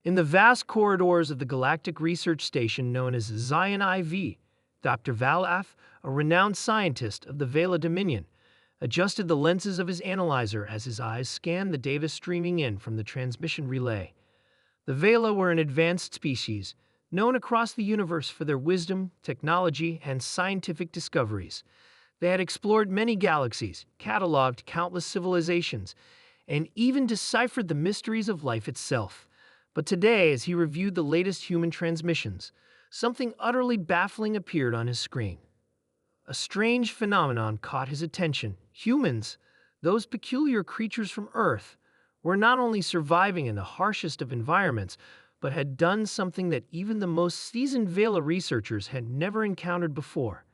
In the vast corridors of the galactic research station known as Zion IV, Dr. Valath, a renowned scientist of the Vela Dominion, adjusted the lenses of his analyzer as his eyes scanned the data streaming in from the transmission relay. The Vela were an advanced species, known across the universe for their wisdom, technology, and scientific discoveries. They had explored many galaxies, cataloged countless civilizations, and even deciphered the mysteries of life itself. But today, as he reviewed the latest human transmissions, something utterly baffling appeared on his screen. A strange phenomenon caught his attention. Humans, those peculiar creatures from Earth, were not only surviving in the harshest of environments, but had done something that even the most seasoned Vela researchers had never encountered before.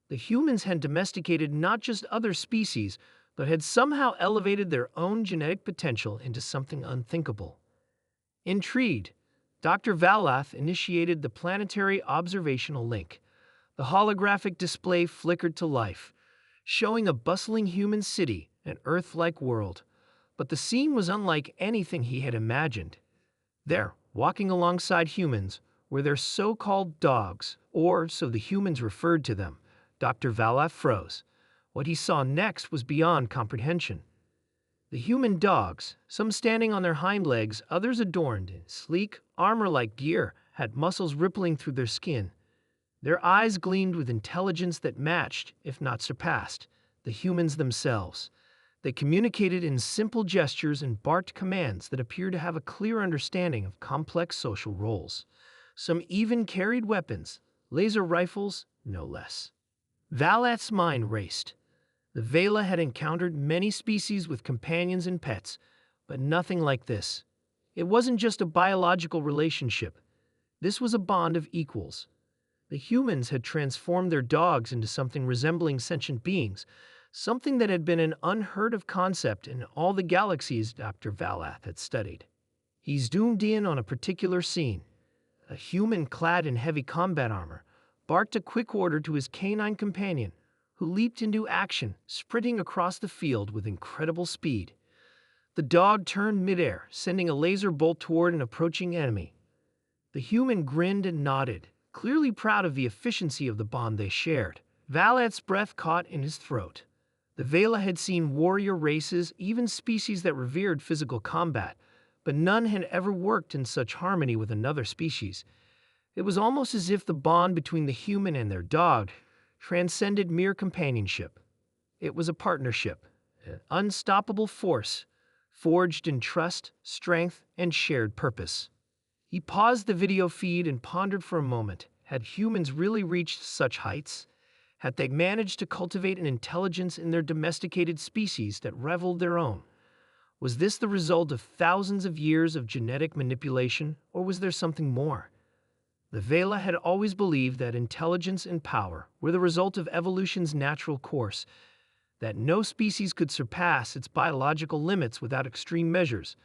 The humans had domesticated not just other species, but had somehow elevated their own genetic potential into something unthinkable. Intrigued, Dr. Valath initiated the planetary observational link. The holographic display flickered to life, showing a bustling human city, an Earth-like world. But the scene was unlike anything he had imagined. There, walking alongside humans, were their so-called dogs, or so the humans referred to them. Dr. Valath froze. What he saw next was beyond comprehension. The human dogs, some standing on their hind legs, others adorned in sleek, armor-like gear, had muscles rippling through their skin. Their eyes gleamed with intelligence that matched, if not surpassed, the humans themselves. They communicated in simple gestures and barked commands that appeared to have a clear understanding of complex social roles. Some even carried weapons, laser rifles, no less. Valath's mind raced. The Vela had encountered many species with companions and pets, but nothing like this. It wasn't just a biological relationship. This was a bond of equals. The humans had transformed their dogs into something resembling sentient beings, something that had been an unheard-of concept in all the galaxies Dr. Valath had studied. He zoomed in on a particular scene. A human clad in heavy combat armor barked a quick order to his canine companion, who leaped into action, sprinting across the field with incredible speed. The dog turned midair, sending a laser bolt toward an approaching enemy. The human grinned and nodded, clearly proud of the efficiency of the bond they shared. Valath's breath caught in his throat. The Vela had seen warrior races, even species that revered physical combat, but none had ever worked in such harmony with another species. It was almost as if the bond between the human and their dog transcended mere companionship. It was a partnership, an unstoppable force, forged in trust, strength, and shared purpose. He paused the video feed and pondered for a moment. Had humans really reached such heights? Had they managed to cultivate an intelligence in their domesticated species that rivaled their own? Was this the result of thousands of years of genetic manipulation, or was there something more? The Vela had always believed that intelligence and power were the result of evolution's natural course, that no species could surpass its biological limits without extreme measures.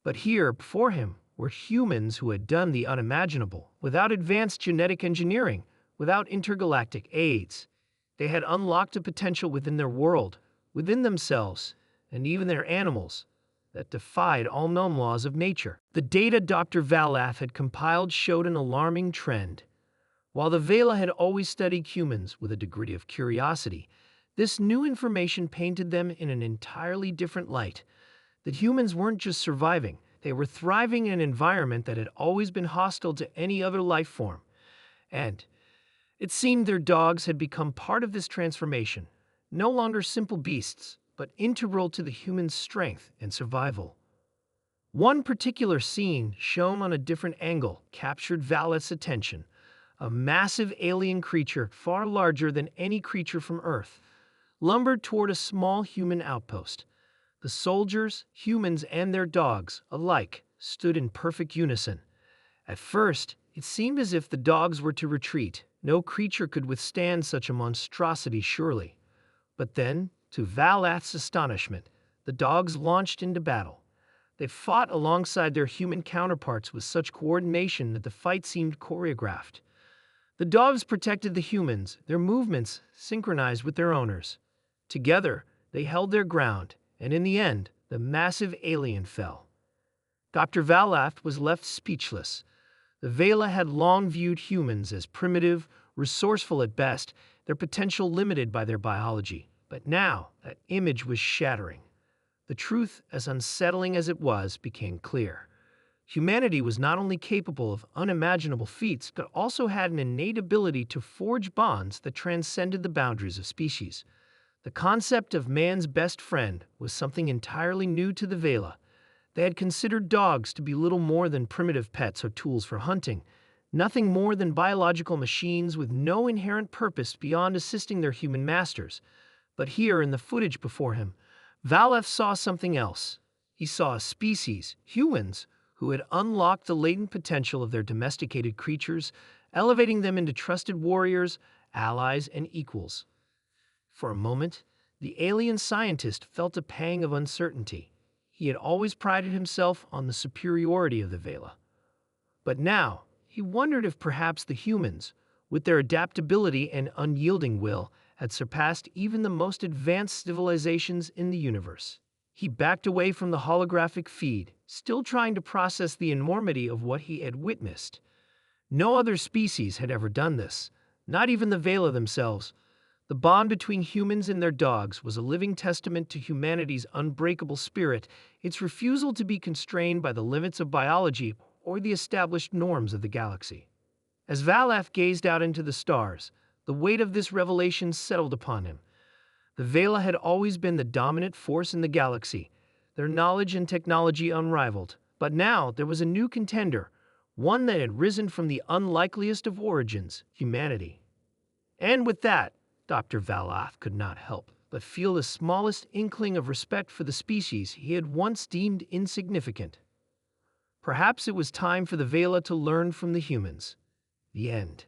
But here, before him, were humans who had done the unimaginable, without advanced genetic engineering, without intergalactic aids. They had unlocked a potential within their world, within themselves, and even their animals, that defied all known laws of nature. The data Dr. Valath had compiled showed an alarming trend. While the Vela had always studied humans with a degree of curiosity, this new information painted them in an entirely different light. That humans weren't just surviving, they were thriving in an environment that had always been hostile to any other life form. And it seemed their dogs had become part of this transformation, no longer simple beasts, but integral to the human's strength and survival. One particular scene, shown on a different angle, captured Valath's attention. A massive alien creature, far larger than any creature from Earth, lumbered toward a small human outpost. The soldiers, humans, and their dogs, alike, stood in perfect unison. At first, it seemed as if the dogs were to retreat. No creature could withstand such a monstrosity, surely. But then, to Valath's astonishment, the dogs launched into battle. They fought alongside their human counterparts with such coordination that the fight seemed choreographed. The dogs protected the humans, their movements synchronized with their owners. Together, they held their ground, and in the end, the massive alien fell. Dr. Valath was left speechless. The Vela had long viewed humans as primitive, resourceful at best, their potential limited by their biology. But now, that image was shattering. The truth, as unsettling as it was, became clear. Humanity was not only capable of unimaginable feats, but also had an innate ability to forge bonds that transcended the boundaries of species. The concept of man's best friend was something entirely new to the Vela. They had considered dogs to be little more than primitive pets or tools for hunting, nothing more than biological machines with no inherent purpose beyond assisting their human masters. But here, in the footage before him, Valef saw something else. He saw a species, humans, who had unlocked the latent potential of their domesticated creatures, elevating them into trusted warriors, allies, and equals. For a moment, the alien scientist felt a pang of uncertainty. He had always prided himself on the superiority of the Vela. But now, he wondered if perhaps the humans, with their adaptability and unyielding will, had surpassed even the most advanced civilizations in the universe. He backed away from the holographic feed, still trying to process the enormity of what he had witnessed. No other species had ever done this, not even the Vela themselves. The bond between humans and their dogs was a living testament to humanity's unbreakable spirit, its refusal to be constrained by the limits of biology or the established norms of the galaxy. As Valaf gazed out into the stars, the weight of this revelation settled upon him. The Vela had always been the dominant force in the galaxy, their knowledge and technology unrivaled. But now there was a new contender, one that had risen from the unlikeliest of origins, humanity. And with that, Dr. Valath could not help but feel the smallest inkling of respect for the species he had once deemed insignificant. Perhaps it was time for the Vela to learn from the humans. The end.